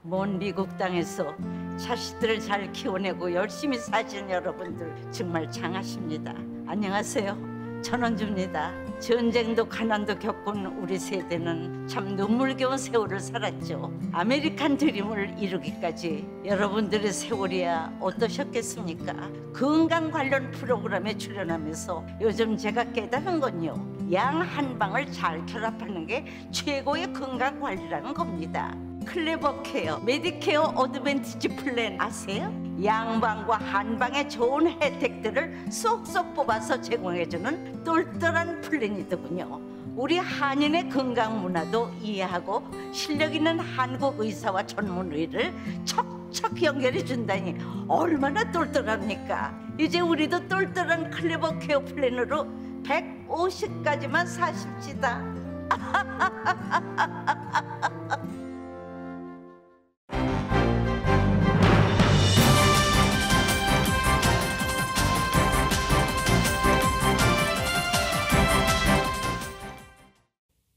먼 미국 땅에서 자식들을 잘 키워내고 열심히 사시는 여러분들 정말 장하십니다. 안녕하세요. 전원주입니다. 전쟁도 가난도 겪은 우리 세대는 참 눈물겨운 세월을 살았죠. 아메리칸 드림을 이루기까지 여러분들의 세월이야 어떠셨겠습니까? 건강 관련 프로그램에 출연하면서 요즘 제가 깨달은 건요, 양 한방을 잘 결합하는 게 최고의 건강 관리라는 겁니다. 클레버 케어, 메디케어 어드밴티지 플랜 아세요? 양방과 한방의 좋은 혜택들을 쏙쏙 뽑아서 제공해주는 똘똘한 플랜이더군요. 우리 한인의 건강 문화도 이해하고 실력 있는 한국 의사와 전문의를 척척 연결해 준다니 얼마나 똘똘합니까? 이제 우리도 똘똘한 클레버 케어 플랜으로 150까지만 사십시다.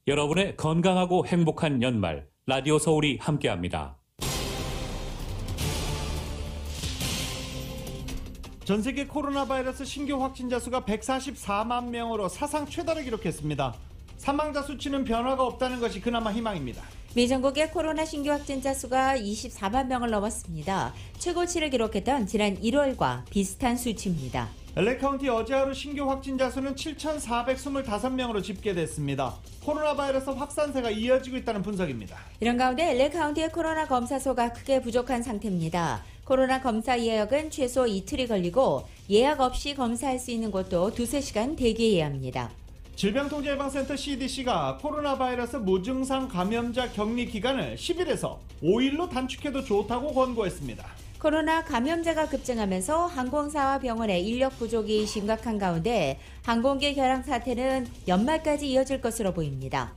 여러분의 건강하고 행복한 연말, 라디오 서울이 함께합니다. 전 세계 코로나 바이러스 신규 확진자 수가 144만 명으로 사상 최다를 기록했습니다. 사망자 수치는 변화가 없다는 것이 그나마 희망입니다. 미 전국의 코로나 신규 확진자 수가 24만 명을 넘었습니다. 최고치를 기록했던 지난 1월과 비슷한 수치입니다. LA 카운티 어제 하루 신규 확진자 수는 7,425명으로 집계됐습니다. 코로나 바이러스 확산세가 이어지고 있다는 분석입니다. 이런 가운데 LA 카운티의 코로나 검사소가 크게 부족한 상태입니다. 코로나 검사 예약은 최소 이틀이 걸리고 예약 없이 검사할 수 있는 곳도 2-3시간 대기해야 합니다. 질병통제예방센터 CDC가 코로나 바이러스 무증상 감염자 격리 기간을 10일에서 5일로 단축해도 좋다고 권고했습니다. 코로나 감염자가 급증하면서 항공사와 병원의 인력 부족이 심각한 가운데 항공기 결항 사태는 연말까지 이어질 것으로 보입니다.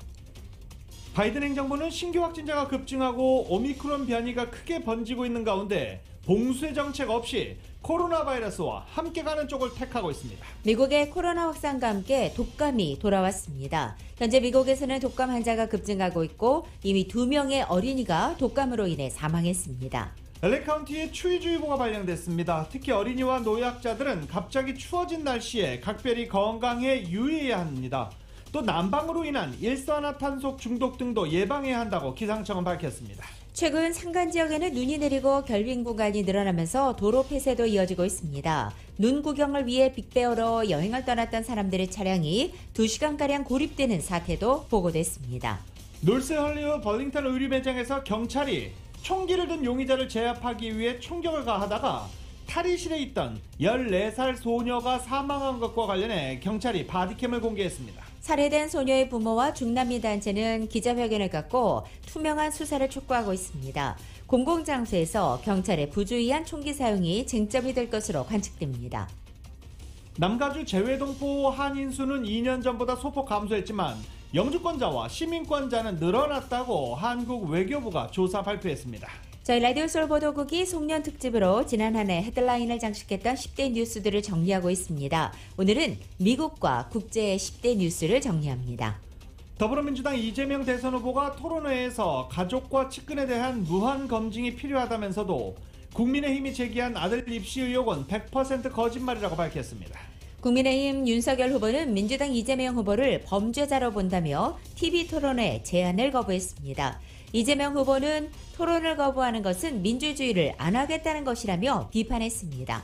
바이든 행정부는 신규 확진자가 급증하고 오미크론 변이가 크게 번지고 있는 가운데 봉쇄 정책 없이 코로나 바이러스와 함께 가는 쪽을 택하고 있습니다. 미국의 코로나 확산과 함께 독감이 돌아왔습니다. 현재 미국에서는 독감 환자가 급증하고 있고 이미 2명의 어린이가 독감으로 인해 사망했습니다. LA 카운티에 추위주의보가 발령됐습니다. 특히 어린이와 노약자들은 갑자기 추워진 날씨에 각별히 건강에 유의해야 합니다. 또 난방으로 인한 일산화탄소 중독 등도 예방해야 한다고 기상청은 밝혔습니다. 최근 산간 지역에는 눈이 내리고 결빙 구간이 늘어나면서 도로 폐쇄도 이어지고 있습니다. 눈 구경을 위해 빅베어로 여행을 떠났던 사람들의 차량이 2시간가량 고립되는 사태도 보고됐습니다. 놀스 헐리우드 벌링턴 의류 매장에서 경찰이 총기를 든 용의자를 제압하기 위해 총격을 가하다가 탈의실에 있던 14살 소녀가 사망한 것과 관련해 경찰이 바디캠을 공개했습니다. 살해된 소녀의 부모와 중남미 단체는 기자회견을 갖고 투명한 수사를 촉구하고 있습니다. 공공장소에서 경찰의 부주의한 총기 사용이 쟁점이 될 것으로 관측됩니다. 남가주 재외동포 한인 수는 2년 전보다 소폭 감소했지만 영주권자와 시민권자는 늘어났다고 한국 외교부가 조사 발표했습니다. 저희 라디오 서울 보도국이 송년 특집으로 지난 한 해 헤드라인을 장식했던 10대 뉴스들을 정리하고 있습니다. 오늘은 미국과 국제의 10대 뉴스를 정리합니다. 더불어민주당 이재명 대선 후보가 토론회에서 가족과 측근에 대한 무한 검증이 필요하다면서도 국민의힘이 제기한 아들 입시 의혹은 100% 거짓말이라고 밝혔습니다. 국민의힘 윤석열 후보는 민주당 이재명 후보를 범죄자로 본다며 TV토론회 제안을 거부했습니다. 이재명 후보는 토론을 거부하는 것은 민주주의를 안 하겠다는 것이라며 비판했습니다.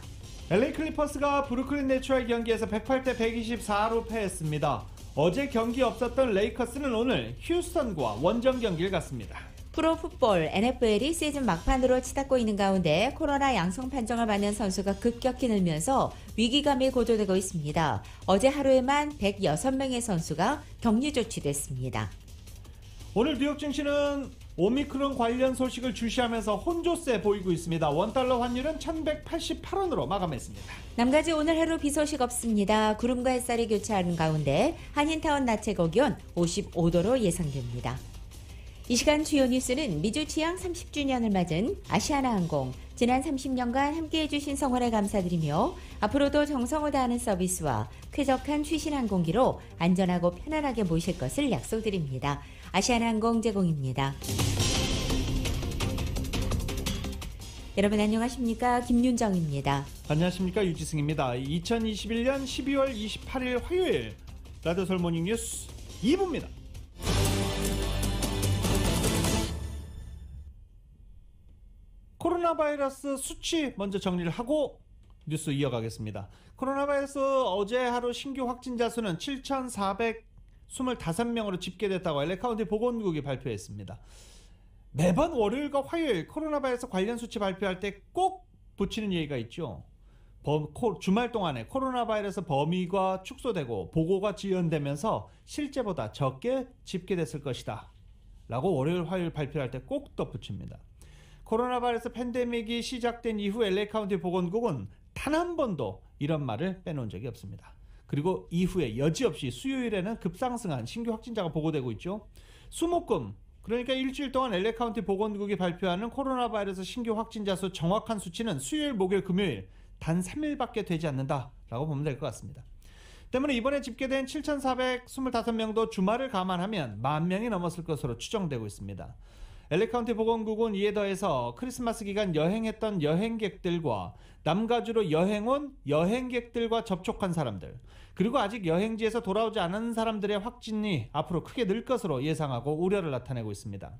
LA 클리퍼스가 브루클린 내추럴 경기에서 108대 124로 패했습니다. 어제 경기 없었던 레이커스는 오늘 휴스턴과 원정 경기를 갖습니다. 프로풋볼 NFL이 시즌 막판으로 치닫고 있는 가운데 코로나 양성 판정을 받는 선수가 급격히 늘면서 위기감이 고조되고 있습니다. 어제 하루에만 106명의 선수가 격리 조치됐습니다. 오늘 뉴욕 증시는 오미크론 관련 소식을 주시하면서 혼조세 보이고 있습니다. 원달러 환율은 1188원으로 마감했습니다. 남가지 오늘 하루 비 소식 없습니다. 구름과 햇살이 교차하는 가운데 한인타운 낮 최고 기온 55도로 예상됩니다. 이 시간 주요 뉴스는 미주 취항 30주년을 맞은 아시아나항공, 지난 30년간 함께해 주신 성원에 감사드리며 앞으로도 정성을 다하는 서비스와 쾌적한 최신 항공기로 안전하고 편안하게 모실 것을 약속드립니다. 아시아나항공 제공입니다. 여러분 안녕하십니까? 김윤정입니다. 안녕하십니까? 유지승입니다. 2021년 12월 28일 화요일 라디오 서울 모닝 뉴스 2부입니다. 코로나 바이러스 수치 먼저 정리를 하고 뉴스 이어가겠습니다. 코로나 바이러스 어제 하루 신규 확진자 수는 7,425명으로 집계됐다고 LA 카운티 보건국이 발표했습니다. 매번 월요일과 화요일 코로나 바이러스 관련 수치 발표할 때 꼭 붙이는 얘기가 있죠. 주말 동안에 코로나 바이러스 범위가 축소되고 보고가 지연되면서 실제보다 적게 집계됐을 것이다 라고 월요일 화요일 발표할 때 꼭 덧붙입니다. 코로나 바이러스 팬데믹이 시작된 이후 LA 카운티 보건국은 단 한 번도 이런 말을 빼놓은 적이 없습니다. 그리고 이후에 여지없이 수요일에는 급상승한 신규 확진자가 보고되고 있죠. 수목금, 그러니까 일주일 동안 LA 카운티 보건국이 발표하는 코로나 바이러스 신규 확진자 수 정확한 수치는 수요일, 목요일, 금요일 단 3일밖에 되지 않는다라고 보면 될 것 같습니다. 때문에 이번에 집계된 7,425명도 주말을 감안하면 10,000명이 넘었을 것으로 추정되고 있습니다. LA 카운티 보건국은 이에 더해서 크리스마스 기간 여행했던 여행객들과 남가주로 여행 온 여행객들과 접촉한 사람들, 그리고 아직 여행지에서 돌아오지 않은 사람들의 확진이 앞으로 크게 늘 것으로 예상하고 우려를 나타내고 있습니다.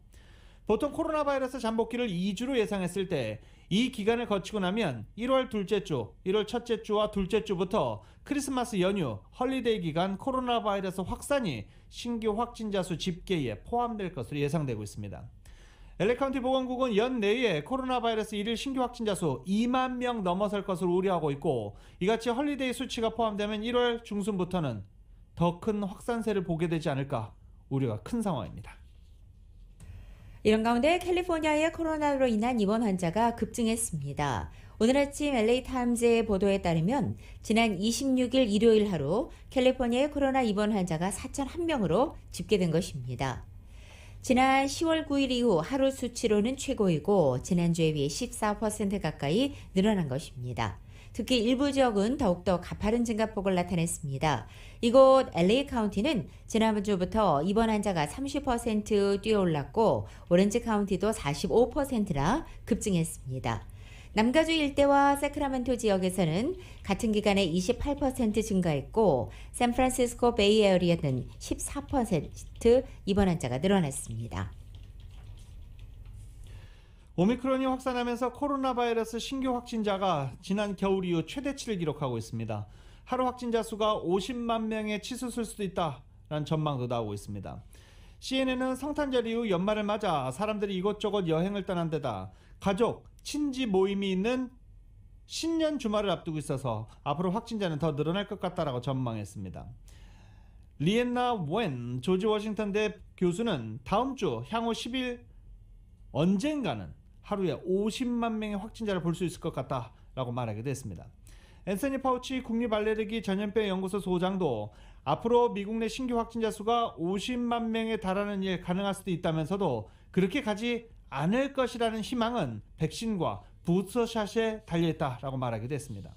보통 코로나 바이러스 잠복기를 2주로 예상했을 때 이 기간을 거치고 나면 1월 둘째 주, 1월 첫째 주와 둘째 주부터 크리스마스 연휴, 헐리데이 기간 코로나 바이러스 확산이 신규 확진자 수 집계에 포함될 것으로 예상되고 있습니다. LA 카운티 보건국은 연내에 코로나 바이러스 1일 신규 확진자 수 2만 명 넘어설 것으로 우려하고 있고, 이같이 헐리데이 수치가 포함되면 1월 중순부터는 더 큰 확산세를 보게 되지 않을까 우려가 큰 상황입니다. 이런 가운데 캘리포니아의 코로나로 인한 입원 환자가 급증했습니다. 오늘 아침 LA타임즈의 보도에 따르면 지난 26일 일요일 하루 캘리포니아의 코로나 입원 환자가 4,001명으로 집계된 것입니다. 지난 10월 9일 이후 하루 수치로는 최고이고 지난주에 비해 14% 가까이 늘어난 것입니다. 특히 일부 지역은 더욱더 가파른 증가폭을 나타냈습니다. 이곳 LA 카운티는 지난주부터 입원 환자가 30% 뛰어올랐고 오렌지 카운티도 45%나 급증했습니다. 남가주 일대와 세크라멘토 지역에서는 같은 기간에 28% 증가했고 샌프란시스코 베이에어리아는 14% 입원 환자가 늘어났습니다. 오미크론이 확산하면서 코로나 바이러스 신규 확진자가 지난 겨울 이후 최대치를 기록하고 있습니다. 하루 확진자 수가 50만 명에 치솟을 수도 있다라는 전망도 나오고 있습니다. CNN은 성탄절 이후 연말을 맞아 사람들이 이곳저곳 여행을 떠난 데다 가족, 친지 모임이 있는 신년 주말을 앞두고 있어서 앞으로 확진자는 더 늘어날 것 같다라고 전망했습니다. 리엔나 웬 조지 워싱턴대 교수는 다음 주 향후 10일 언젠가는 하루에 50만 명의 확진자를 볼 수 있을 것 같다라고 말하기도 했습니다. 앤서니 파우치 국립알레르기 전염병 연구소 소장도 앞으로 미국 내 신규 확진자 수가 50만 명에 달하는 일 가능할 수도 있다면서도 그렇게 가지 않을 것이라는 희망은 백신과 부스터샷에 달려있다라고 말하기도 했습니다.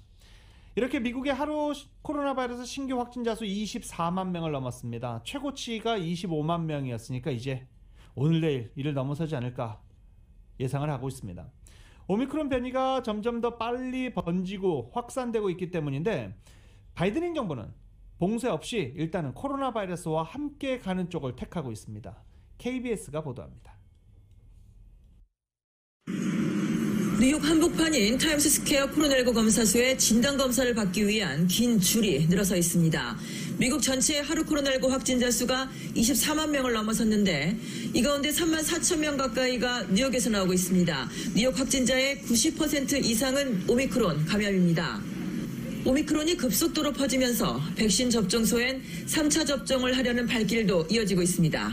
이렇게 미국의 하루 코로나 바이러스 신규 확진자 수 24만 명을 넘었습니다. 최고치가 25만 명이었으니까 이제 오늘 내일 이를 넘어서지 않을까 예상을 하고 있습니다. 오미크론 변이가 점점 더 빨리 번지고 확산되고 있기 때문인데 바이든 행정부는 봉쇄 없이 일단은 코로나 바이러스와 함께 가는 쪽을 택하고 있습니다. KBS가 보도합니다. 뉴욕 한복판인 타임스스퀘어 코로나19 검사소에 진단검사를 받기 위한 긴 줄이 늘어서 있습니다. 미국 전체 하루 코로나19 확진자 수가 24만 명을 넘어섰는데 이 가운데 3만 4천 명 가까이가 뉴욕에서 나오고 있습니다. 뉴욕 확진자의 90% 이상은 오미크론 감염입니다. 오미크론이 급속도로 퍼지면서 백신 접종소엔 3차 접종을 하려는 발길도 이어지고 있습니다.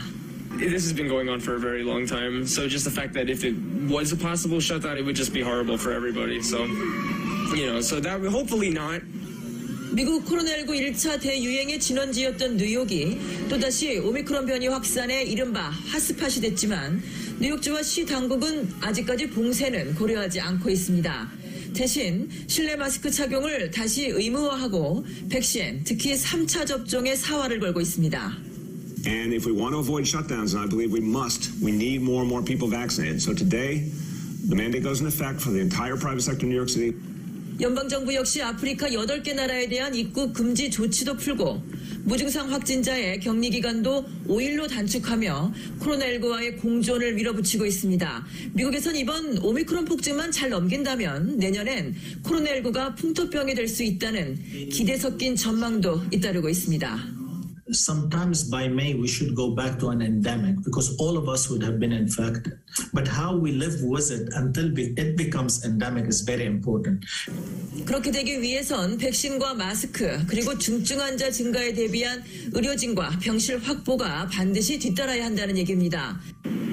This has been going on for a very long time. So just the fact that if it was a possible shutdown, it would just be horrible for everybody. So, so that hopefully not. 미국 코로나19 1차 대유행의 진원지였던 뉴욕이 또다시 오미크론 변이 확산에 이른바 핫스팟이 됐지만 뉴욕주와 시 당국은 아직까지 봉쇄는 고려하지 않고 있습니다. 대신 실내 마스크 착용을 다시 의무화하고 백신, 특히 3차 접종에 사활을 걸고 있습니다. And if we want to avoid shutdowns, and I believe we must, we need more and more people vaccinated. So today, The mandate goes into effect for the entire private sector in New York City. 연방정부 역시 아프리카 8개 나라에 대한 입국 금지 조치도 풀고 무증상 확진자의 격리 기간도 5일로 단축하며 코로나19와의 공존을 밀어붙이고 있습니다. 미국에선 이번 오미크론 폭증만 잘 넘긴다면 내년엔 코로나19가 풍토병이 될 수 있다는 기대 섞인 전망도 잇따르고 있습니다. Sometimes by May we should go back to an endemic because all of us would have been infected. But how we live with it until it becomes endemic is very important. 그렇게 되기 위해선 백신과 마스크 그리고 중증 환자 증가에 대비한 의료진과 병실 확보가 반드시 뒤따라야 한다는 얘기입니다.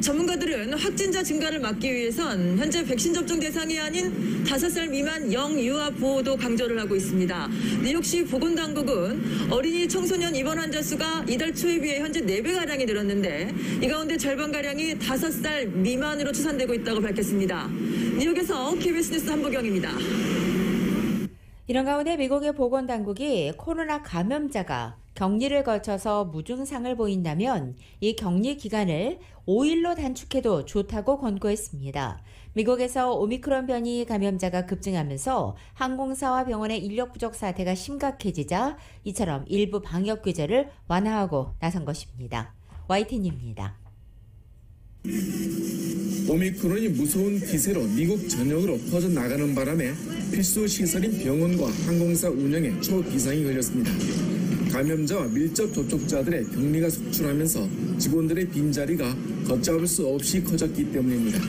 전문가들은 확진자 증가를 막기 위해선 현재 백신 접종 대상이 아닌 5살 미만 영유아 보호도 강조를 하고 있습니다. 뉴욕시 보건당국은 어린이 청소년 입원 환자 수가 이달 초에 비해 현재 4배가량이 늘었는데 이 가운데 절반가량이 5살 미만으로 추산되고 있다고 밝혔습니다. 뉴욕에서 KBS 뉴스 한보경입니다. 이런 가운데 미국의 보건당국이 코로나 감염자가 격리를 거쳐서 무증상을 보인다면 이 격리 기간을 5일로 단축해도 좋다고 권고했습니다. 미국에서 오미크론 변이 감염자가 급증하면서 항공사와 병원의 인력 부족 사태가 심각해지자 이처럼 일부 방역 규제를 완화하고 나선 것입니다. YTN입니다. 오미크론이 무서운 기세로 미국 전역으로 퍼져나가는 바람에 필수 시설인 병원과 항공사 운영에 초비상이 걸렸습니다. 감염자와 밀접 접촉자들의 격리가 속출하면서 직원들의 빈자리가 걷잡을 수 없이 커졌기 때문입니다.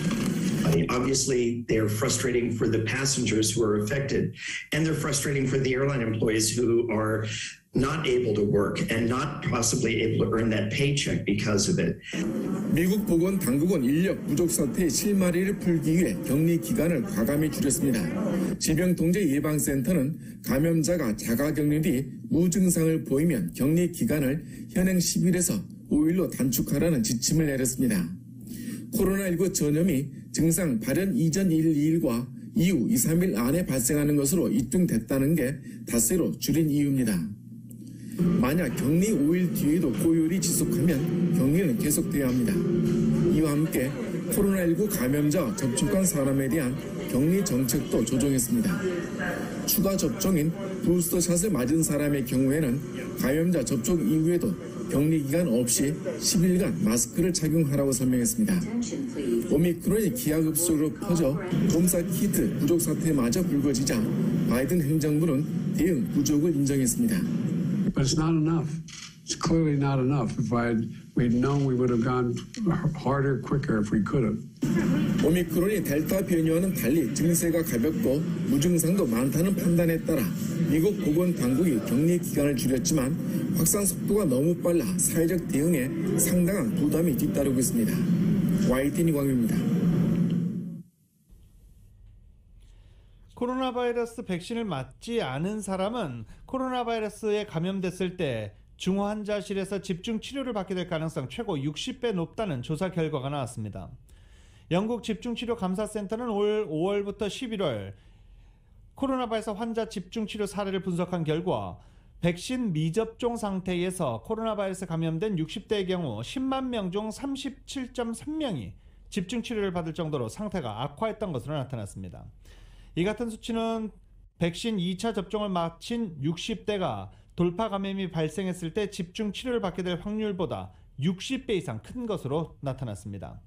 Obviously, they're frustrating for the passengers who are affected, and they're frustrating for the airline employees who are not able to work and not possibly able to earn that paycheck because of it. 미국 보건당국은 인력 부족 사태의 실마리를 풀기 위해 격리 기간을 과감히 줄였습니다. 질병통제예방센터는 감염자가 자가격리 뒤 무증상을 보이면 격리 기간을 현행 10일에서 5일로 단축하라는 지침을 내렸습니다. 코로나19 전염이 증상 발현 이전 1, 2일과 이후 2, 3일 안에 발생하는 것으로 입증됐다는 게 닷새로 줄인 이유입니다. 만약 격리 5일 뒤에도 고열이 지속하면 격리는 계속돼야 합니다. 이와 함께 코로나19 감염자 접촉한 사람에 대한 격리 정책도 조정했습니다. 추가 접종인 부스터샷을 맞은 사람의 경우에는 감염자 접촉 이후에도 격리 기간 없이 10일간 마스크를 착용하라고 설명했습니다. 오미크론이 기하급수로 퍼져 검사 키트 부족 사태마저 불거지자 바이든 행정부는 대응 부족을 인정했습니다. But it's not enough. It's clearly not enough. If we'd known, we would have gone harder, quicker if we could have. 오미크론이 델타 변이와는 달리 증세가 가볍고 무증상도 많다는 판단에 따라 미국 보건당국이 격리 기간을 줄였지만 확산 속도가 너무 빨라 사회적 대응에 상당한 부담이 뒤따르고 있습니다. YTN 이광입니다. 코로나 바이러스 백신을 맞지 않은 사람은 코로나 바이러스에 감염됐을 때 중환자실에서 집중 치료를 받게 될 가능성 최고 60배 높다는 조사 결과가 나왔습니다. 영국 집중치료감사센터는 올 5월부터 11월 코로나 바이러스 환자 집중치료 사례를 분석한 결과 백신 미접종 상태에서 코로나 바이러스 감염된 60대의 경우 10만 명 중 37.3명이 집중치료를 받을 정도로 상태가 악화했던 것으로 나타났습니다. 이 같은 수치는 백신 2차 접종을 마친 60대가 돌파 감염이 발생했을 때 집중 치료를 받게 될 확률보다 60배 이상 큰 것으로 나타났습니다.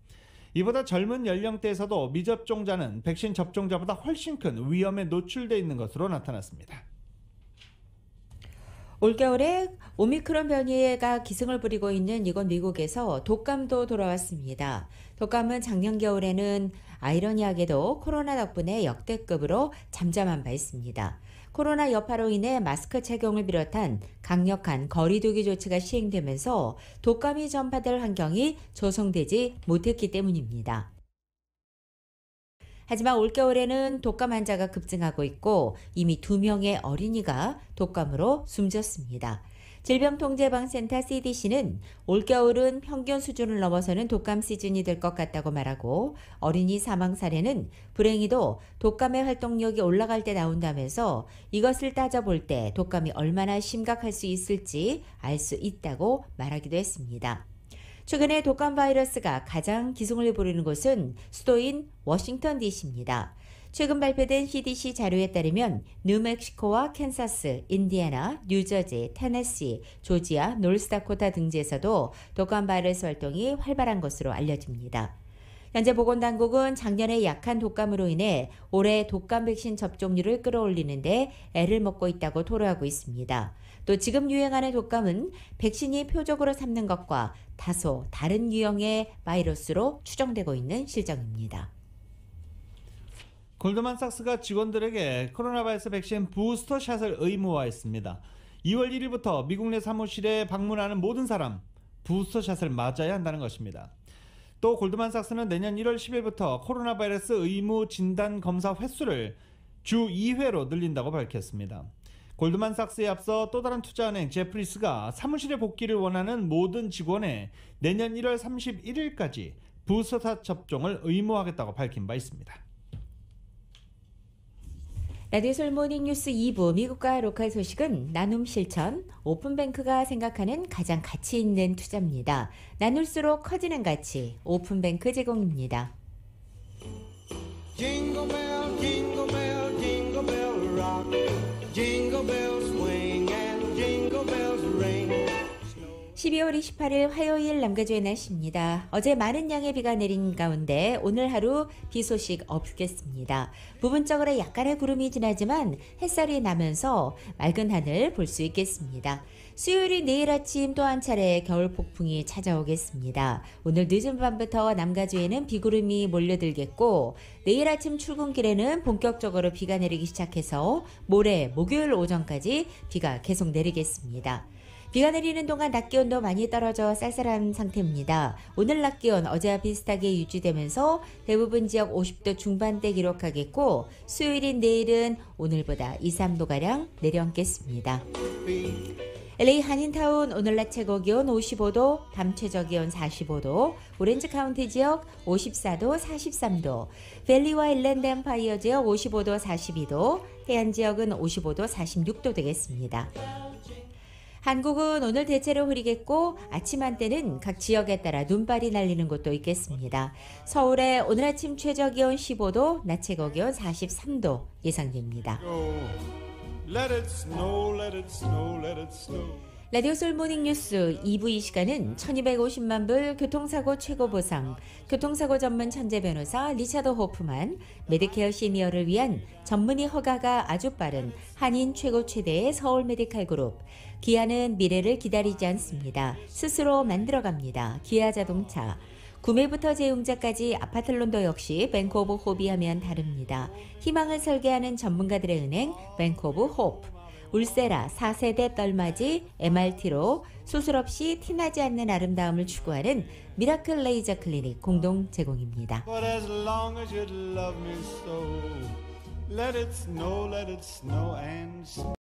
이보다 젊은 연령대에서도 미접종자는 백신 접종자보다 훨씬 큰 위험에 노출되어 있는 것으로 나타났습니다. 올겨울에 오미크론 변이가 기승을 부리고 있는 이곳 미국에서 독감도 돌아왔습니다. 독감은 작년 겨울에는 아이러니하게도 코로나 덕분에 역대급으로 잠잠한 바 있습니다. 코로나 여파로 인해 마스크 착용을 비롯한 강력한 거리두기 조치가 시행되면서 독감이 전파될 환경이 조성되지 못했기 때문입니다. 하지만 올겨울에는 독감 환자가 급증하고 있고 이미 2명의 어린이가 독감으로 숨졌습니다. 질병통제예방센터 CDC는 올겨울은 평균 수준을 넘어서는 독감 시즌이 될 것 같다고 말하고 어린이 사망 사례는 불행히도 독감의 활동력이 올라갈 때 나온다면서 이것을 따져볼 때 독감이 얼마나 심각할 수 있을지 알 수 있다고 말하기도 했습니다. 최근에 독감 바이러스가 가장 기승을 부리는 곳은 수도인 워싱턴 DC입니다. 최근 발표된 CDC 자료에 따르면 뉴멕시코와 캔사스, 인디애나, 뉴저지, 테네시, 조지아, 노스다코타 등지에서도 독감 바이러스 활동이 활발한 것으로 알려집니다. 현재 보건당국은 작년에 약한 독감으로 인해 올해 독감 백신 접종률을 끌어올리는데 애를 먹고 있다고 토로하고 있습니다. 또 지금 유행하는 독감은 백신이 표적으로 삼는 것과 다소 다른 유형의 바이러스로 추정되고 있는 실정입니다. 골드만삭스가 직원들에게 코로나 바이러스 백신 부스터샷을 의무화했습니다. 2월 1일부터 미국 내 사무실에 방문하는 모든 사람 부스터샷을 맞아야 한다는 것입니다. 또 골드만삭스는 내년 1월 10일부터 코로나 바이러스 의무 진단 검사 횟수를 주 2회로 늘린다고 밝혔습니다. 골드만삭스에 앞서 또 다른 투자은행 제프리스가 사무실에 복귀를 원하는 모든 직원의 내년 1월 31일까지 부스터샷 접종을 의무화하겠다고 밝힌 바 있습니다. 라디오 서울 모닝뉴스 2부 미국과 로컬 소식은 나눔 실천, 오픈뱅크가 생각하는 가장 가치 있는 투자입니다. 나눌수록 커지는 가치, 오픈뱅크 제공입니다. Jingle bell, jingle bell, jingle bell rock. Jingle bells swing and jingle bells ring. 12월 28일 화요일 남가주의 날씨입니다. 어제 많은 양의 비가 내린 가운데 오늘 하루 비 소식 없겠습니다. 부분적으로 약간의 구름이 지나지만 햇살이 나면서 맑은 하늘 볼 수 있겠습니다. 수요일이 내일 아침 또 한 차례 겨울 폭풍이 찾아오겠습니다. 오늘 늦은 밤부터 남가주에는 비구름이 몰려들겠고 내일 아침 출근길에는 본격적으로 비가 내리기 시작해서 모레 목요일 오전까지 비가 계속 내리겠습니다. 비가 내리는 동안 낮 기온도 많이 떨어져 쌀쌀한 상태입니다. 오늘 낮 기온 어제와 비슷하게 유지되면서 대부분 지역 50도 중반대 기록하겠고 수요일인 내일은 오늘보다 2, 3도가량 내려앉겠습니다. LA 한인타운 오늘 낮 최고 기온 55도, 밤 최저 기온 45도, 오렌지 카운티 지역 54도, 43도, 밸리와 일랜드 엠파이어 지역 55도, 42도, 해안 지역은 55도, 46도 되겠습니다. 한국은 오늘 대체로 흐리겠고 아침 한때는 각 지역에 따라 눈발이 날리는 곳도 있겠습니다. 서울에 오늘 아침 최저 기온 15도, 낮 최고 기온 43도 예상됩니다. Let it snow, let it snow, let it snow. 라디오 서울 모닝뉴스 2부 이 시간은 1250만 불 교통사고 최고 보상, 교통사고 전문 천재 변호사 리차드 호프만, 메디케어 시니어를 위한 전문의 허가가 아주 빠른 한인 최고 최대의 서울 메디칼 그룹, 기아는 미래를 기다리지 않습니다. 스스로 만들어갑니다. 기아 자동차. 구매부터 재용자까지 아파트론도 역시 뱅크 오브 호비 하면 다릅니다. 희망을 설계하는 전문가들의 은행 뱅크 오브 호프. 울세라 4세대 떨맞이 MRT로 수술 없이 티나지 않는 아름다움을 추구하는 미라클 레이저 클리닉 공동 제공입니다. But as long as you love me so, let it snow and snow.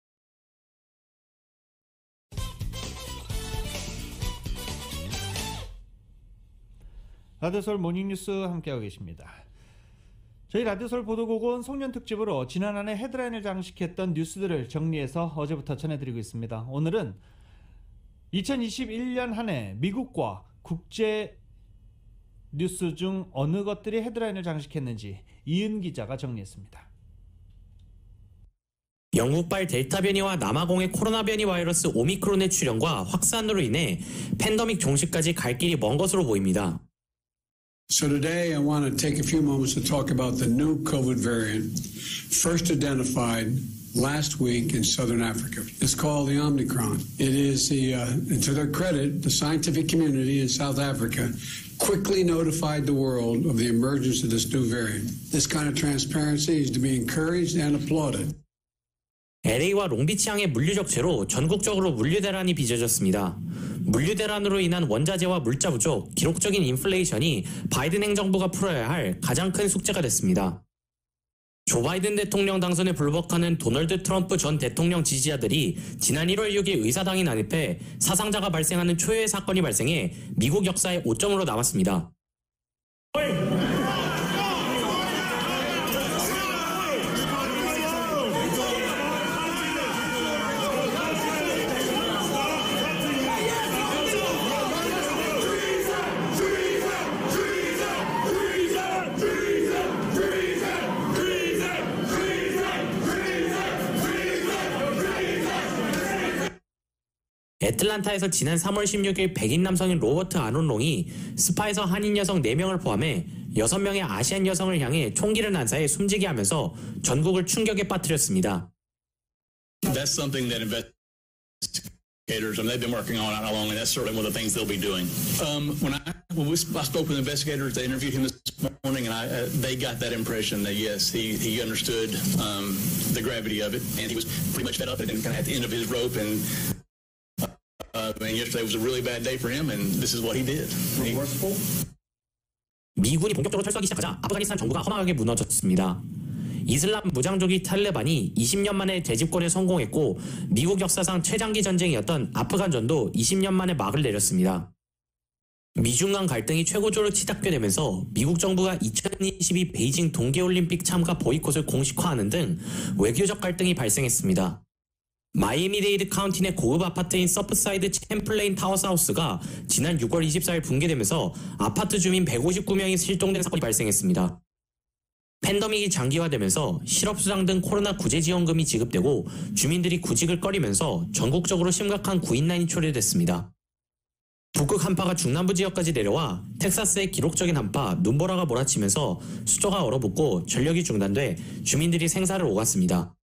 라디오 서울 모닝뉴스 함께하고 계십니다. 저희 라디오 서울 보도국은 송년 특집으로 지난 한 해 헤드라인을 장식했던 뉴스들을 정리해서 어제부터 전해드리고 있습니다. 오늘은 2021년 한 해 미국과 국제 뉴스 중 어느 것들이 헤드라인을 장식했는지 이은 기자가 정리했습니다. 영국발 델타 변이와 남아공의 코로나 변이 바이러스 오미크론의 출현과 확산으로 인해 팬데믹 종식까지 갈 길이 먼 것으로 보입니다. So today I want to take a few moments to talk about the new COVID variant, first identified last week in southern Africa. It's called the Omicron. It is to their credit, the scientific community in South Africa quickly notified the world of the emergence of this new variant. This kind of transparency is to be encouraged and applauded. LA와 롱비치항의 물류적체로 전국적으로 물류대란이 빚어졌습니다. 물류대란으로 인한 원자재와 물자 부족, 기록적인 인플레이션이 바이든 행정부가 풀어야 할 가장 큰 숙제가 됐습니다. 조 바이든 대통령 당선에 불복하는 도널드 트럼프 전 대통령 지지자들이 지난 1월 6일 의사당이 난입해 사상자가 발생하는 초유의 사건이 발생해 미국 역사의 오점으로 남았습니다. 애틀란타에서 지난 3월 16일 백인 남성인 로버트 아논롱이 스파에서 한인 여성 4명을 포함해 6명의 아시안 여성을 향해 총기를 난사해 숨지게 하면서 전국을 충격에 빠뜨렸습니다. That's something that investigators, they've been working on how long, and that's certainly one of the things they'll be doing. I spoke with investigators, they interviewed him this morning, and they got that impression that yes, he understood the gravity of it, and he was pretty much fed up and kind of at the end of his rope. And yesterday was a really bad day for him, and this is what he did. Remorseful? 미군이 본격적으로 철수하기 시작하자 아프가니스탄 정부가 허망하게 무너졌습니다. 이슬람 무장조기 탈레반이 20년 만에 재집권에 성공했고 미국 역사상 최장기 전쟁이었던 아프간전도 20년 만에 막을 내렸습니다. 미중 간 갈등이 최고조로 치닫게 되면서 미국 정부가 2022 베이징 동계올림픽 참가 보이콧을 공식화하는 등 외교적 갈등이 발생했습니다. 마이애미데이드 카운티 내 고급 아파트인 서프사이드 챔플레인 타워스하우스가 지난 6월 24일 붕괴되면서 아파트 주민 159명이 실종된 사건이 발생했습니다. 팬데믹이 장기화되면서 실업수당 등 코로나 구제지원금이 지급되고 주민들이 구직을 꺼리면서 전국적으로 심각한 구인난이 초래됐습니다. 북극 한파가 중남부 지역까지 내려와 텍사스의 기록적인 한파 눈보라가 몰아치면서 수조가 얼어붙고 전력이 중단돼 주민들이 생사를 오갔습니다.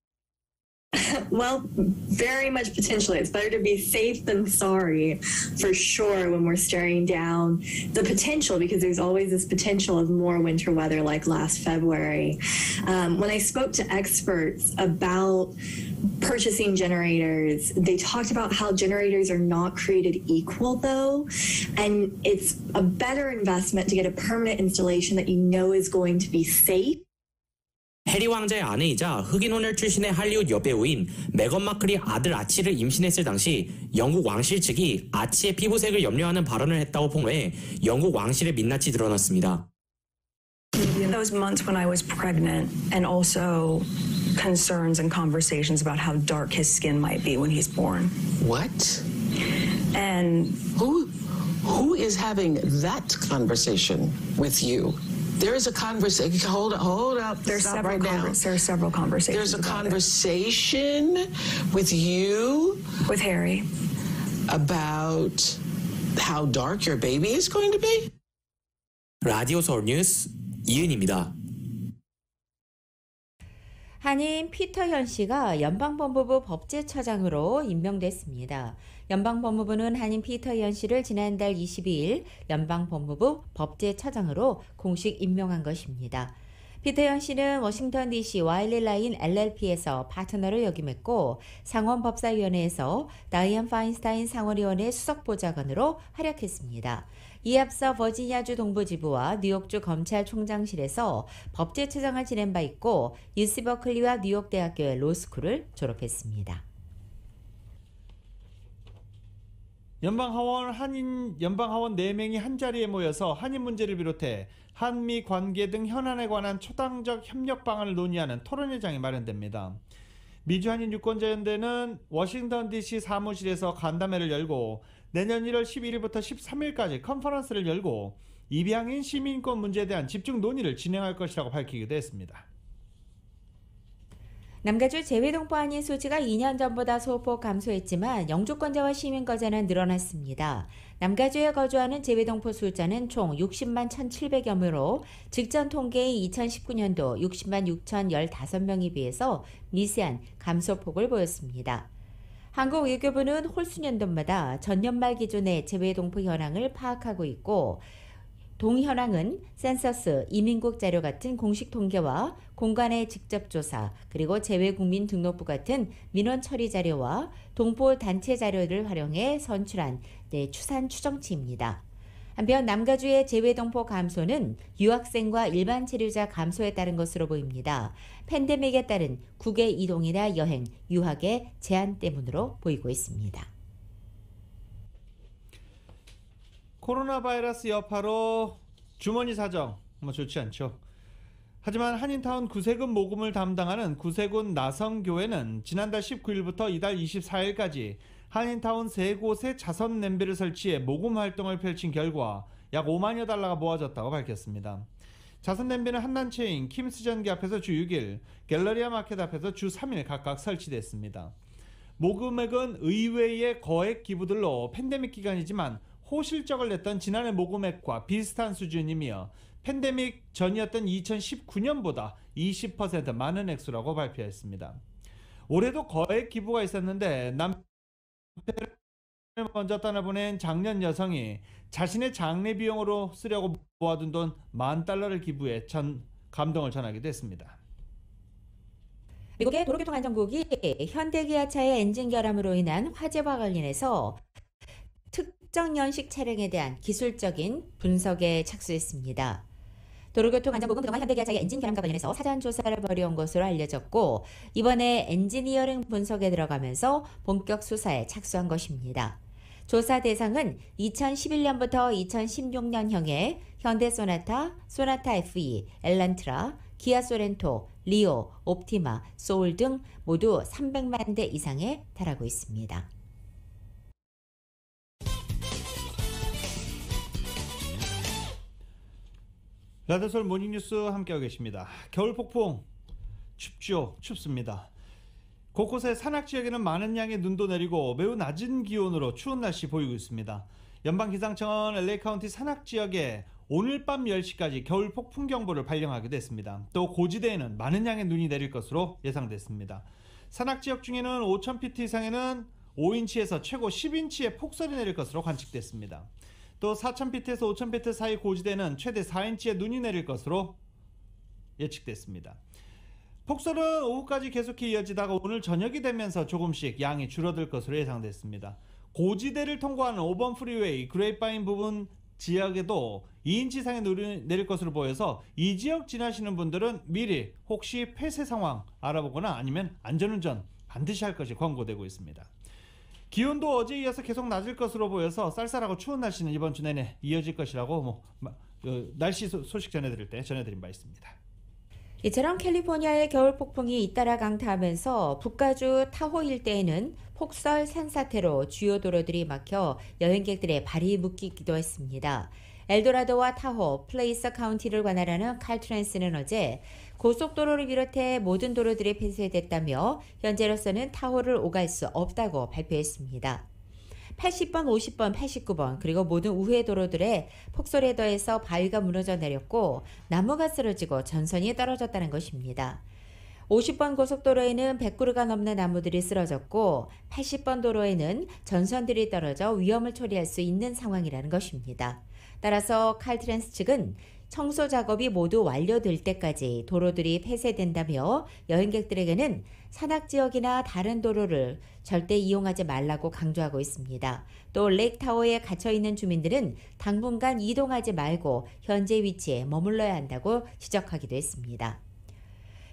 Well, very much potentially. It's better to be safe than sorry, for sure, when we're staring down the potential, because there's always this potential of more winter weather like last February. When I spoke to experts about purchasing generators, they talked about how generators are not created equal, though, and it's a better investment to get a permanent installation that you know is going to be safe. 해리 왕자의 아내이자 흑인 혼혈 출신의 할리우드 여배우인 메건 마클이 아들 아치를 임신했을 당시 영국 왕실 측이 아치의 피부색을 염려하는 발언을 했다고 폭로해 영국 왕실의 민낯이 드러났습니다. Those months when I was pregnant and also concerns and conversations about how dark his skin might be when he's born. What? And who is having that conversation with you? There is a conversation. Hold up. Stop right now. There are several conversations. There's a conversation with you, with Harry, about how dark your baby is going to be. 라디오 서울 뉴스 이은입니다. 한인 피터현 씨가 연방법무부 법제처장으로 임명됐습니다. 연방법무부는 한인 피터현 씨를 지난달 22일 연방법무부 법제처장으로 공식 임명한 것입니다. 피터현 씨는 워싱턴 DC 와일리 라인 LLP에서 파트너를 역임했고 상원법사위원회에서 다이언 파인스타인 상원의원의 수석보좌관으로 활약했습니다. 이에 앞서 버지니아주 동부지부와 뉴욕주 검찰총장실에서 법제처장을 지낸 바 있고 UC 버클리와 뉴욕대학교의 로스쿨을 졸업했습니다. 연방하원 4명이 한자리에 모여서 한인 문제를 비롯해 한미 관계 등 현안에 관한 초당적 협력 방안을 논의하는 토론회장이 마련됩니다. 미주한인 유권자연대는 워싱턴 DC 사무실에서 간담회를 열고 내년 1월 11일부터 13일까지 컨퍼런스를 열고 입양인 시민권 문제에 대한 집중 논의를 진행할 것이라고 밝히기도 했습니다. 남가주 재외동포 한인 수치가 2년 전보다 소폭 감소했지만 영주권자와 시민권자는 늘어났습니다. 남가주에 거주하는 재외동포 숫자는 총 60만 1,700여 명으로 직전 통계인 2019년도 60만 6,015명에 비해서 미세한 감소폭을 보였습니다. 한국외교부는 홀수년도마다 전년말 기준의 재외동포 현황을 파악하고 있고 동현황은 센서스, 이민국 자료 같은 공식 통계와 공간의 직접 조사, 그리고 재외국민 등록부 같은 민원 처리 자료와 동포 단체 자료를 활용해 선출한 추산 추정치입니다. 한편 남가주의 재외동포 감소는 유학생과 일반 체류자 감소에 따른 것으로 보입니다. 팬데믹에 따른 국외 이동이나 여행, 유학의 제한 때문으로 보이고 있습니다. 코로나 바이러스 여파로 주머니 사정 좋지 않죠. 하지만 한인타운 구세군 모금을 담당하는 구세군 나성교회는 지난달 19일부터 이달 24일까지 한인타운 3곳에 자선 냄비를 설치해 모금 활동을 펼친 결과 약 5만여 달러가 모아졌다고 밝혔습니다. 자선 냄비는 한단체인 킴스전기 앞에서 주 6일, 갤러리아 마켓 앞에서 주 3일 각각 설치됐습니다. 모금액은 의외의 거액 기부들로 팬데믹 기간이지만 호실적을 냈던 지난해 모금액과 비슷한 수준이며 팬데믹 전이었던 2019년보다 20% 많은 액수라고 발표했습니다. 올해도 거액 기부가 있었는데 남편을 먼저 떠나보낸 장년 여성이 자신의 장례 비용으로 쓰려고 모아둔 돈 $10,000를 기부해 감동을 전하기도 했습니다. 미국의 도로교통안전국이 현대기아차의 엔진 결함으로 인한 화재와 관련해서 특정 연식 차량에 대한 기술적인 분석에 착수했습니다. 도로교통안전국은 그동안 현대기아차의 엔진 결함과 관련해서 사전 조사를 벌여온 것으로 알려졌고 이번에 엔지니어링 분석에 들어가면서 본격 수사에 착수한 것입니다. 조사 대상은 2011년부터 2016년형의 현대 소나타, 소나타 FE, 엘란트라, 기아 소렌토, 리오, 옵티마, 소울 등 모두 300만 대 이상에 달하고 있습니다. 라디오서울 모닝뉴스 함께하고 계십니다. 겨울 폭풍 춥죠. 춥습니다. 곳곳에 산악지역에는 많은 양의 눈도 내리고 매우 낮은 기온으로 추운 날씨 보이고 있습니다. 연방기상청은 LA 카운티 산악지역에 오늘 밤 10시까지 겨울 폭풍 경보를 발령하기도 했습니다. 또 고지대에는 많은 양의 눈이 내릴 것으로 예상됐습니다. 산악지역 중에는 5,000피트 이상에는 5인치에서 최고 10인치의 폭설이 내릴 것으로 관측됐습니다. 또 4,000피트에서 5,000피트 사이 고지대는 최대 4인치의 눈이 내릴 것으로 예측됐습니다. 폭설은 오후까지 계속해 이어지다가 오늘 저녁이 되면서 조금씩 양이 줄어들 것으로 예상됐습니다. 고지대를 통과하는 5번 프리웨이 그레이파인 부분 지역에도 2인치 이상의 눈이 내릴 것으로 보여서 이 지역 지나시는 분들은 미리 혹시 폐쇄 상황 알아보거나 아니면 안전운전 반드시 할 것이 권고되고 있습니다. 기온도 어제에 이어서 계속 낮을 것으로 보여서 쌀쌀하고 추운 날씨는 이번 주 내내 이어질 것이라고 날씨 소식 전해드릴 때 전해드린 바 있습니다. 이처럼 캘리포니아의 겨울 폭풍이 잇따라 강타하면서 북가주 타호 일대에는 폭설 산사태로 주요 도로들이 막혀 여행객들의 발이 묶이기도 했습니다. 엘도라도와 타호, 플레이서 카운티를 관할하는 칼트랜스는 어제 고속도로를 비롯해 모든 도로들이 폐쇄됐다며 현재로서는 타호를 오갈 수 없다고 발표했습니다. 80번, 50번, 89번 그리고 모든 우회 도로들에 폭설에 더해서 바위가 무너져 내렸고 나무가 쓰러지고 전선이 떨어졌다는 것입니다. 50번 고속도로에는 100그루가 넘는 나무들이 쓰러졌고 80번 도로에는 전선들이 떨어져 위험을 초래할 수 있는 상황이라는 것입니다. 따라서 칼트랜스 측은 청소 작업이 모두 완료될 때까지 도로들이 폐쇄된다며 여행객들에게는 산악지역이나 다른 도로를 절대 이용하지 말라고 강조하고 있습니다. 또 레이크타워에 갇혀있는 주민들은 당분간 이동하지 말고 현재 위치에 머물러야 한다고 지적하기도 했습니다.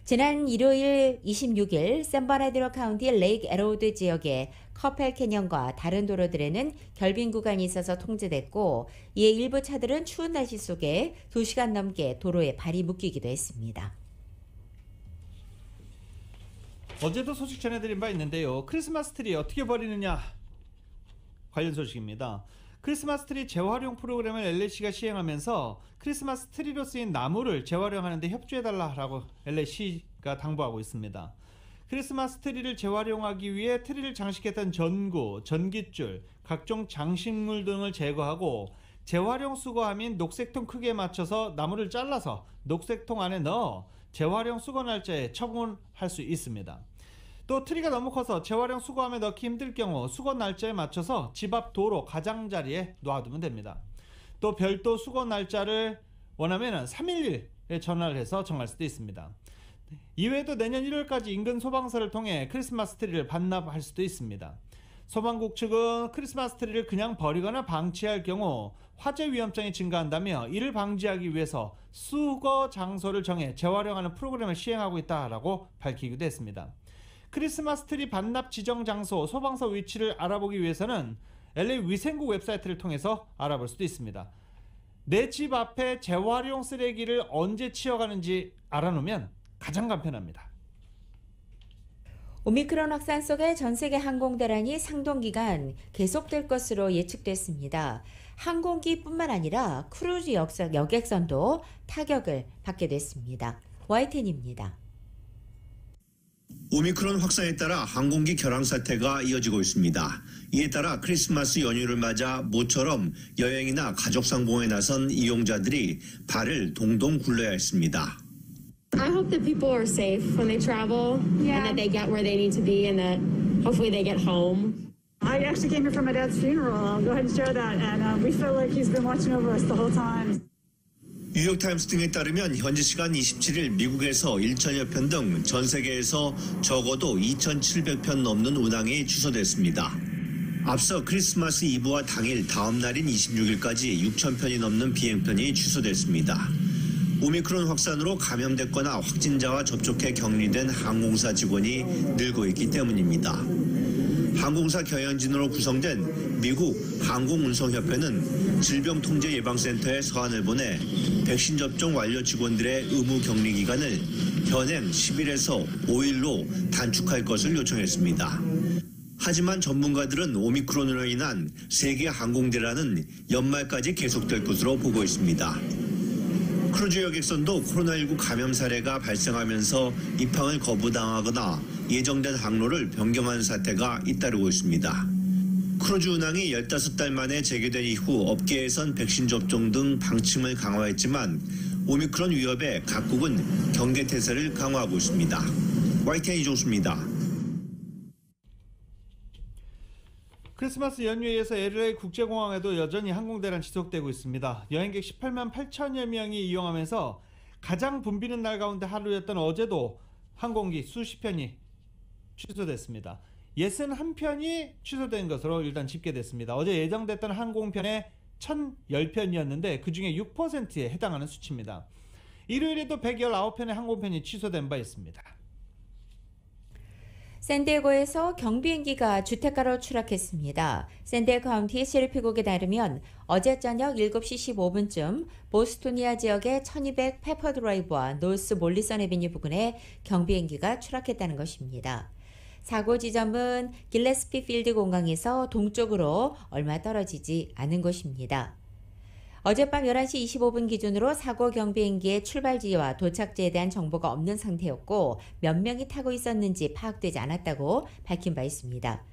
지난 일요일 26일 샌버나드로 카운티 레이크 에로드 지역의 커펠 캐년과 다른 도로들에는 결빙 구간이 있어서 통제됐고 이에 일부 차들은 추운 날씨 속에 2시간 넘게 도로에 발이 묶이기도 했습니다. 어제도 소식 전해드린 바 있는데요. 크리스마스 트리 어떻게 버리느냐 관련 소식입니다. 크리스마스 트리 재활용 프로그램을 LA시가 시행하면서 크리스마스 트리로 쓰인 나무를 재활용하는 데 협조해달라고 LA시가 당부하고 있습니다. 크리스마스 트리를 재활용하기 위해 트리를 장식했던 전구, 전깃줄, 각종 장식물 등을 제거하고 재활용 수거함인 녹색통 크기에 맞춰서 나무를 잘라서 녹색통 안에 넣어 재활용 수거 날짜에 처분할 수 있습니다. 또 트리가 너무 커서 재활용 수거함에 넣기 힘들 경우 수거 날짜에 맞춰서 집 앞 도로 가장자리에 놓아두면 됩니다. 또 별도 수거 날짜를 원하면 311에 전화를 해서 정할 수도 있습니다. 이외에도 내년 1월까지 인근 소방서를 통해 크리스마스 트리를 반납할 수도 있습니다. 소방국 측은 크리스마스 트리를 그냥 버리거나 방치할 경우 화재 위험성이 증가한다며 이를 방지하기 위해서 수거 장소를 정해 재활용하는 프로그램을 시행하고 있다고 밝히기도 했습니다. 크리스마스 트리 반납 지정 장소, 소방서 위치를 알아보기 위해서는 LA 위생국 웹사이트를 통해서 알아볼 수도 있습니다. 내 집 앞에 재활용 쓰레기를 언제 치워가는지 알아놓으면 가장 간편합니다. 오미크론 확산 속에 전 세계 항공대란이 상동 기간 계속될 것으로 예측됐습니다. 항공기뿐만 아니라 크루즈 여객선도 타격을 받게 됐습니다. YTN입니다. 오미크론 확산에 따라 항공기 결항 사태가 이어지고 있습니다. 이에 따라 크리스마스 연휴를 맞아 모처럼 여행이나 가족 상봉에 나선 이용자들이 발을 동동 굴러야 했습니다. I hope that people are safe when they travel and that they get where they need to be and that hopefully they get home. I actually came here for my dad's funeral. I'll go ahead and share that. And we feel like he's been watching over us the whole time. 뉴욕타임스 등에 따르면 현지 시간 27일 미국에서 1,000여 편 등 전 세계에서 적어도 2,700편 넘는 운항이 취소됐습니다. 앞서 크리스마스 이브와 당일 다음 날인 26일까지 6,000편이 넘는 비행편이 취소됐습니다. 오미크론 확산으로 감염됐거나 확진자와 접촉해 격리된 항공사 직원이 늘고 있기 때문입니다. 항공사 경영진으로 구성된 미국 항공운송협회는 질병통제예방센터에 서한을 보내 백신 접종 완료 직원들의 의무 격리 기간을 현행 10일에서 5일로 단축할 것을 요청했습니다. 하지만 전문가들은 오미크론으로 인한 세계 항공대란은 연말까지 계속될 것으로 보고 있습니다. 크루즈 여객선도 코로나19 감염 사례가 발생하면서 입항을 거부당하거나 예정된 항로를 변경하는 사태가 잇따르고 있습니다. 크루즈 운항이 15달 만에 재개된 이후 업계에선 백신 접종 등 방침을 강화했지만 오미크론 위협에 각국은 경계 태세를 강화하고 있습니다. YTN 이종수입니다. 크리스마스 연휴에 이어서 LA 국제공항에도 여전히 항공대란 지속되고 있습니다. 여행객 18만 8천여 명이 이용하면서 가장 붐비는 날 가운데 하루였던 어제도 항공기 수십 편이 취소됐습니다. 61편이 취소된 것으로 일단 집계됐습니다. 어제 예정됐던 항공편의 1,010편이었는데 그중에 6%에 해당하는 수치입니다. 일요일에도 119편의 항공편이 취소된 바 있습니다. 샌디에고에서 경비행기가 주택가로 추락했습니다. 샌디에고 카운티 시리피국에 따르면 어제 저녁 7시 15분쯤 보스토니아 지역의 1200 페퍼 드라이브와 노스 몰리선 애비뉴 부근에 경비행기가 추락했다는 것입니다. 사고 지점은 길레스피 필드 공항에서 동쪽으로 얼마 떨어지지 않은 곳입니다. 어젯밤 11시 25분 기준으로 사고 경비행기의 출발지와 도착지에 대한 정보가 없는 상태였고 몇 명이 타고 있었는지 파악되지 않았다고 밝힌 바 있습니다.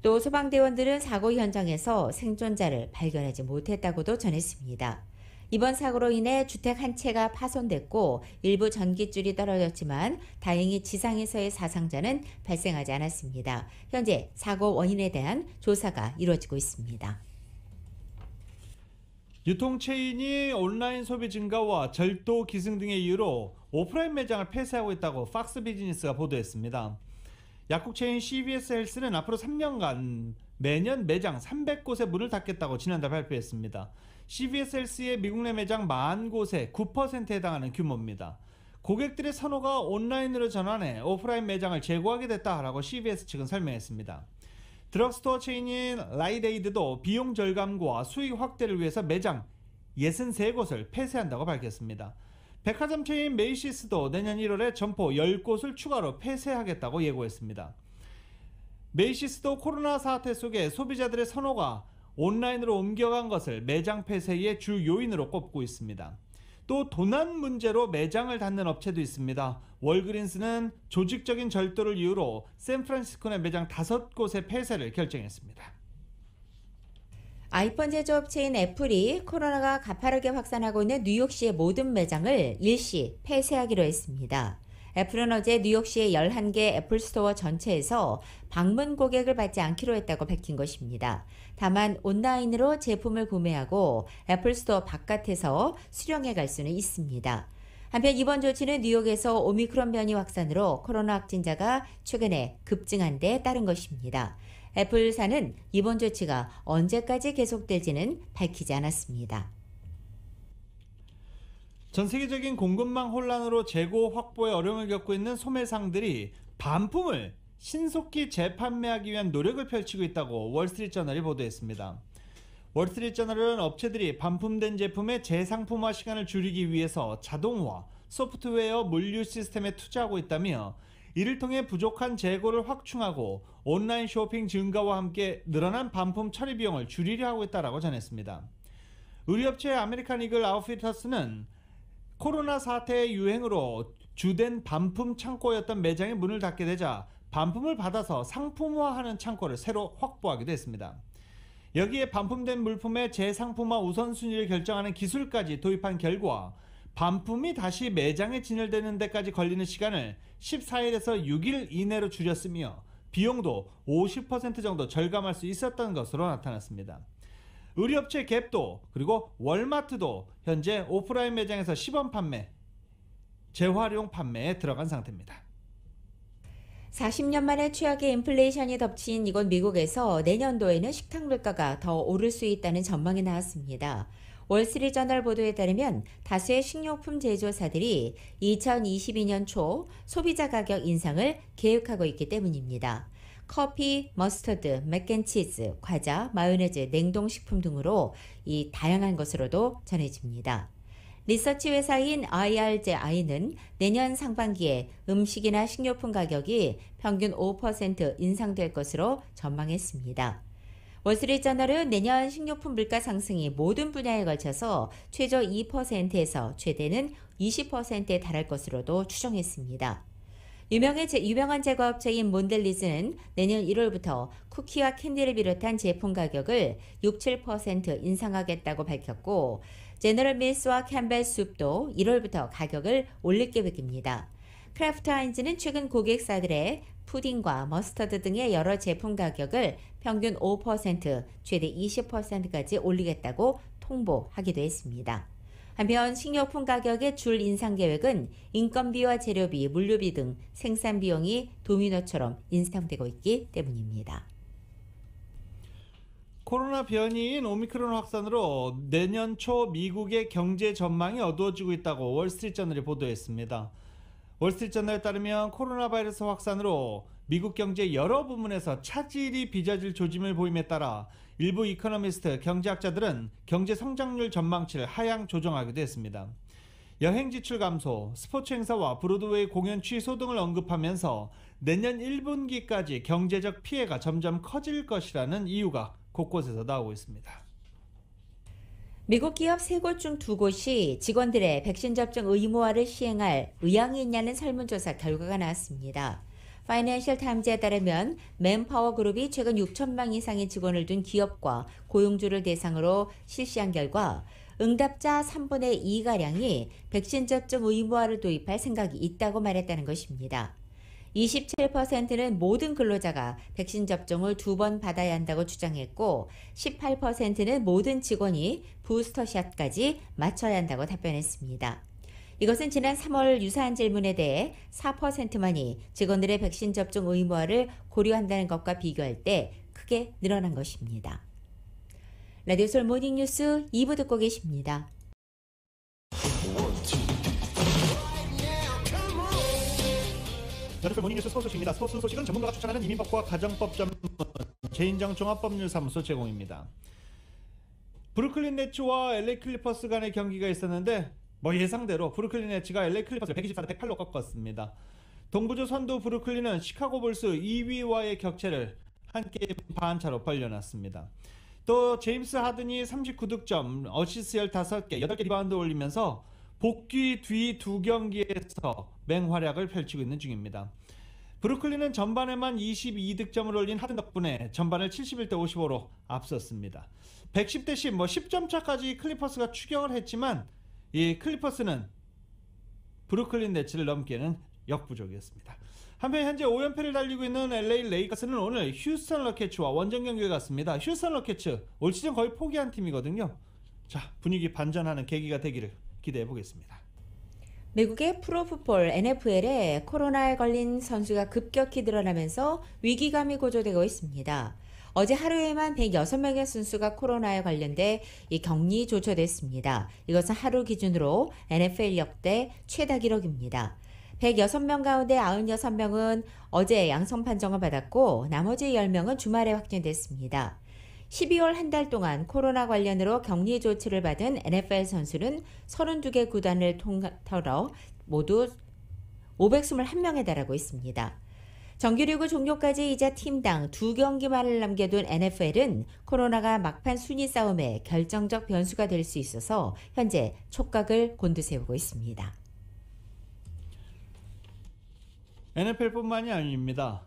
또 소방대원들은 사고 현장에서 생존자를 발견하지 못했다고도 전했습니다. 이번 사고로 인해 주택 한 채가 파손됐고 일부 전기줄이 떨어졌지만 다행히 지상에서의 사상자는 발생하지 않았습니다. 현재 사고 원인에 대한 조사가 이루어지고 있습니다. 유통체인이 온라인 소비 증가와 절도 기승 등의 이유로 오프라인 매장을 폐쇄하고 있다고 팍스 비즈니스가 보도했습니다. 약국체인 CVS 헬스는 앞으로 3년간 매년 매장 300곳의 문을 닫겠다고 지난달 발표했습니다. CVS 헬스의 미국 내 매장 40곳의 9%에 해당하는 규모입니다. 고객들의 선호가 온라인으로 전환해 오프라인 매장을 제고하게 됐다라고 CVS 측은 설명했습니다. 드럭스토어 체인인 라이데이드도 비용 절감과 수익 확대를 위해서 매장 63곳을 폐쇄한다고 밝혔습니다. 백화점 체인 메이시스도 내년 1월에 점포 10곳을 추가로 폐쇄하겠다고 예고했습니다. 메이시스도 코로나 사태 속에 소비자들의 선호가 온라인으로 옮겨간 것을 매장 폐쇄의 주 요인으로 꼽고 있습니다. 또 도난 문제로 매장을 닫는 업체도 있습니다. 월그린스는 조직적인 절도를 이유로 샌프란시스코 내 매장 5곳의 폐쇄를 결정했습니다. 아이폰 제조업체인 애플이 코로나가 가파르게 확산하고 있는 뉴욕시의 모든 매장을 일시 폐쇄하기로 했습니다. 애플은 어제 뉴욕시의 11개 애플스토어 전체에서 방문 고객을 받지 않기로 했다고 밝힌 것입니다. 다만 온라인으로 제품을 구매하고 애플스토어 바깥에서 수령해 갈 수는 있습니다. 한편 이번 조치는 뉴욕에서 오미크론 변이 확산으로 코로나 확진자가 최근에 급증한 데 따른 것입니다. 애플사는 이번 조치가 언제까지 계속될지는 밝히지 않았습니다. 전 세계적인 공급망 혼란으로 재고 확보에 어려움을 겪고 있는 소매상들이 반품을 신속히 재판매하기 위한 노력을 펼치고 있다고 월스트리트저널이 보도했습니다. 월스트리트저널은 업체들이 반품된 제품의 재상품화 시간을 줄이기 위해서 자동화, 소프트웨어 물류 시스템에 투자하고 있다며 이를 통해 부족한 재고를 확충하고 온라인 쇼핑 증가와 함께 늘어난 반품 처리 비용을 줄이려 하고 있다고 전했습니다. 의류업체 아메리칸 이글 아웃피터스는 코로나 사태의 유행으로 주된 반품 창고였던 매장이 문을 닫게 되자 반품을 받아서 상품화하는 창고를 새로 확보하기도 했습니다. 여기에 반품된 물품의 재상품화 우선순위를 결정하는 기술까지 도입한 결과 반품이 다시 매장에 진열되는 데까지 걸리는 시간을 14일에서 6일 이내로 줄였으며 비용도 50% 정도 절감할 수 있었던 것으로 나타났습니다. 의류업체 갭도 그리고 월마트도 현재 오프라인 매장에서 시범 판매, 재활용 판매에 들어간 상태입니다. 40년 만에 최악의 인플레이션이 덮친 이곳 미국에서 내년도에는 식탁 물가가 더 오를 수 있다는 전망이 나왔습니다. 월스트리트저널 보도에 따르면 다수의 식료품 제조사들이 2022년 초 소비자 가격 인상을 계획하고 있기 때문입니다. 커피, 머스터드, 맥앤치즈, 과자, 마요네즈, 냉동식품 등으로 이 다양한 것으로도 전해집니다. 리서치 회사인 IRJI는 내년 상반기에 음식이나 식료품 가격이 평균 5% 인상될 것으로 전망했습니다. 월스트리트저널은 내년 식료품 물가 상승이 모든 분야에 걸쳐서 최저 2%에서 최대는 20%에 달할 것으로도 추정했습니다. 유명한 제과업체인 몬델리즈는 내년 1월부터 쿠키와 캔디를 비롯한 제품 가격을 6-7% 인상하겠다고 밝혔고 제너럴 밀스와 캠벨 숲도 1월부터 가격을 올릴 계획입니다. 크래프트 하인즈는 최근 고객사들의 푸딩과 머스터드 등의 여러 제품 가격을 평균 5%, 최대 20%까지 올리겠다고 통보하기도 했습니다. 한편 식료품 가격의 줄 인상 계획은 인건비와 재료비, 물류비 등 생산 비용이 도미노처럼 인상되고 있기 때문입니다. 코로나 변이인 오미크론 확산으로 내년 초 미국의 경제 전망이 어두워지고 있다고 월스트리트저널이 보도했습니다. 월스트리트저널에 따르면 코로나 바이러스 확산으로 미국 경제 여러 부문에서 차질이 빚어질 조짐을 보임에 따라 일부 이코노미스트 경제학자들은 경제 성장률 전망치를 하향 조정하기도 했습니다. 여행 지출 감소, 스포츠 행사와 브로드웨이 공연 취소 등을 언급하면서 내년 1분기까지 경제적 피해가 점점 커질 것이라는 이유가 곳곳에서 나오고 있습니다. 미국 기업 3곳 중 2곳이 직원들의 백신 접종 의무화를 시행할 의향이 있냐는 설문조사 결과가 나왔습니다. 파이낸셜 타임즈에 따르면 맨파워 그룹이 최근 6천명 이상의 직원을 둔 기업과 고용주를 대상으로 실시한 결과 응답자 3분의 2가량이 백신 접종 의무화를 도입할 생각이 있다고 말했다는 것입니다. 27%는 모든 근로자가 백신 접종을 2번 받아야 한다고 주장했고 18%는 모든 직원이 부스터샷까지 맞춰야 한다고 답변했습니다. 이것은 지난 3월 유사한 질문에 대해 4%만이 직원들의 백신 접종 의무화를 고려한다는 것과 비교할 때 크게 늘어난 것입니다. 라디오솔 모닝뉴스 2부 듣고 계십니다. 라디오솔 모닝뉴스 스포츠 소식입니다. 스포츠 소식은 전문가가 추천하는 이민법과 가정법 전문 제인정 종합법률사무소 제공입니다. 브루클린 네츠와 LA 클리퍼스 간의 경기가 있었는데 예상대로 브루클린 네츠가 LA 클리퍼스를 124대 108로 꺾었습니다. 동부주 선두 브루클린은 시카고 불스 2위와의 격차를 한 게임 반 차로 벌려놨습니다. 또 제임스 하든이 39득점, 어시스트 15개, 8개 리바운드 올리면서 복귀 뒤 2경기에서 맹활약을 펼치고 있는 중입니다. 브루클린은 전반에만 22득점을 올린 하든 덕분에 전반을 71대 55로 앞섰습니다. 110대 10, 10점 차까지 클리퍼스가 추격을 했지만 이 클리퍼스는 브루클린 네츠를 넘기에는 역부족이었습니다. 한편 현재 5연패를 달리고 있는 LA 레이커스는 오늘 휴스턴 로켓츠와 원정 경기를 갖습니다. 휴스턴 로켓츠 올 시즌 거의 포기한 팀이거든요. 자, 분위기 반전하는 계기가 되기를 기대해 보겠습니다. 미국의 프로풋볼 NFL에 코로나에 걸린 선수가 급격히 늘어나면서 위기감이 고조되고 있습니다. 어제 하루에만 106명의 선수가 코로나에 관련돼 이 격리 조처됐습니다. 이것은 하루 기준으로 NFL 역대 최다 기록입니다. 106명 가운데 96명은 어제 양성 판정을 받았고 나머지 10명은 주말에 확진됐습니다. 12월 한 달 동안 코로나 관련으로 격리 조치를 받은 NFL 선수는 32개 구단을 통틀어 모두 521명에 달하고 있습니다. 정규리그 종료까지 이제 팀당 2경기만을 남겨둔 NFL은 코로나가 막판 순위 싸움에 결정적 변수가 될 수 있어서 현재 촉각을 곤두세우고 있습니다. NFL뿐만이 아닙니다.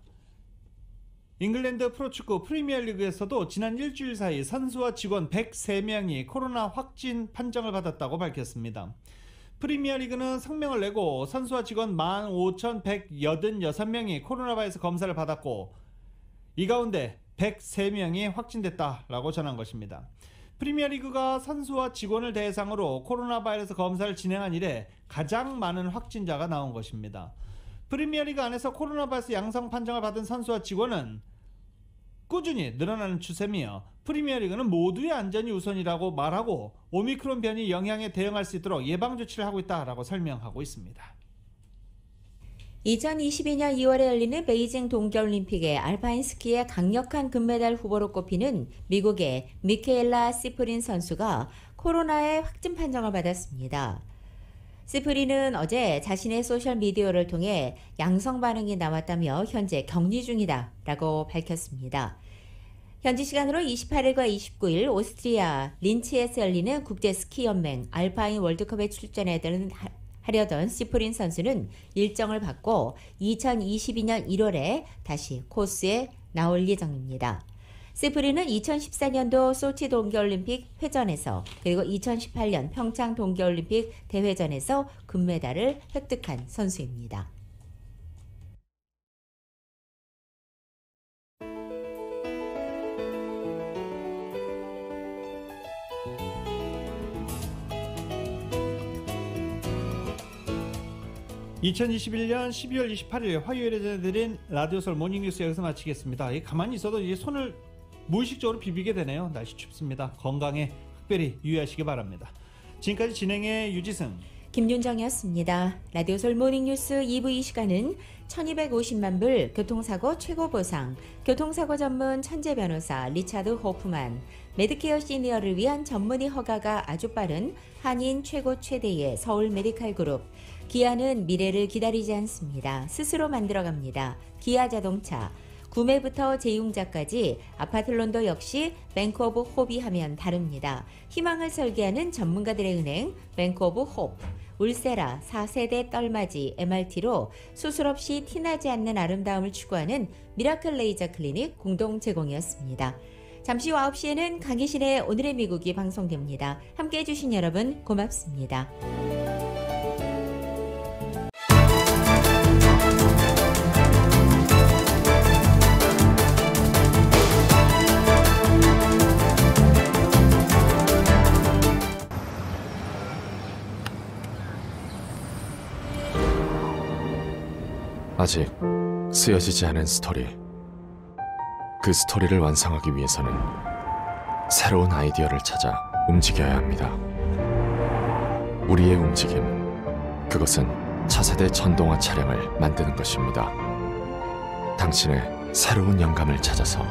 잉글랜드 프로축구 프리미어리그에서도 지난 일주일 사이 선수와 직원 103명이 코로나 확진 판정을 받았다고 밝혔습니다. 프리미어리그는 성명을 내고 선수와 직원 15,186명이 코로나 바이러스 검사를 받았고 이 가운데 103명이 확진됐다라고 전한 것입니다. 프리미어리그가 선수와 직원을 대상으로 코로나 바이러스 검사를 진행한 이래 가장 많은 확진자가 나온 것입니다. 프리미어리그 안에서 코로나 바이러스 양성 판정을 받은 선수와 직원은 꾸준히 늘어나는 추세며 프리미어리그는 모두의 안전이 우선이라고 말하고 오미크론 변이 영향에 대응할 수 있도록 예방조치를 하고 있다라고 설명하고 있습니다. 2022년 2월에 열리는 베이징 동계올림픽의 알파인 스키의 강력한 금메달 후보로 꼽히는 미국의 미케일라 시프린 선수가 코로나의 확진 판정을 받았습니다. 시프린은 어제 자신의 소셜미디어를 통해 양성 반응이 나왔다며 현재 격리 중이다라고 밝혔습니다. 현지 시간으로 28일과 29일 오스트리아 린츠에서 열리는 국제스키연맹 알파인 월드컵에 출전하려던 시프린 선수는 일정을 받고 2022년 1월에 다시 코스에 나올 예정입니다. 시프린은 2014년도 소치 동계올림픽 회전에서 그리고 2018년 평창 동계올림픽 대회전에서 금메달을 획득한 선수입니다. (2021년 12월 28일) 화요일에 전해드린 라디오솔 모닝뉴스 여기서 마치겠습니다. 가만히 있어도 이제 손을 무의식적으로 비비게 되네요. 날씨 춥습니다. 건강에 특별히 유의하시기 바랍니다. 지금까지 진행의 유지승, 김윤정이었습니다. 라디오솔 모닝뉴스 2부 이 시간은 1250만 불 교통사고 최고보상, 교통사고 전문 천재 변호사 리차드 호프만, 메드케어 시니어를 위한 전문의 허가가 아주 빠른 한인 최고 최대의 서울 메디칼 그룹, 기아는 미래를 기다리지 않습니다. 스스로 만들어갑니다. 기아 자동차, 구매부터 재융자까지 아파트론도 역시 뱅크 오브 홉이 하면 다릅니다. 희망을 설계하는 전문가들의 은행 뱅크 오브 홉, 울세라 4세대 떨맞이 MRT로 수술 없이 티나지 않는 아름다움을 추구하는 미라클 레이저 클리닉 공동 제공이었습니다. 잠시 후 9시에는 강희신의 오늘의 미국이 방송됩니다. 함께해 주신 여러분 고맙습니다. 아직 쓰여지지 않은 스토리. 그 스토리를 완성하기 위해서는 새로운 아이디어를 찾아 움직여야 합니다. 우리의 움직임, 그것은 차세대 전동화 차량을 만드는 것입니다. 당신의 새로운 영감을 찾아서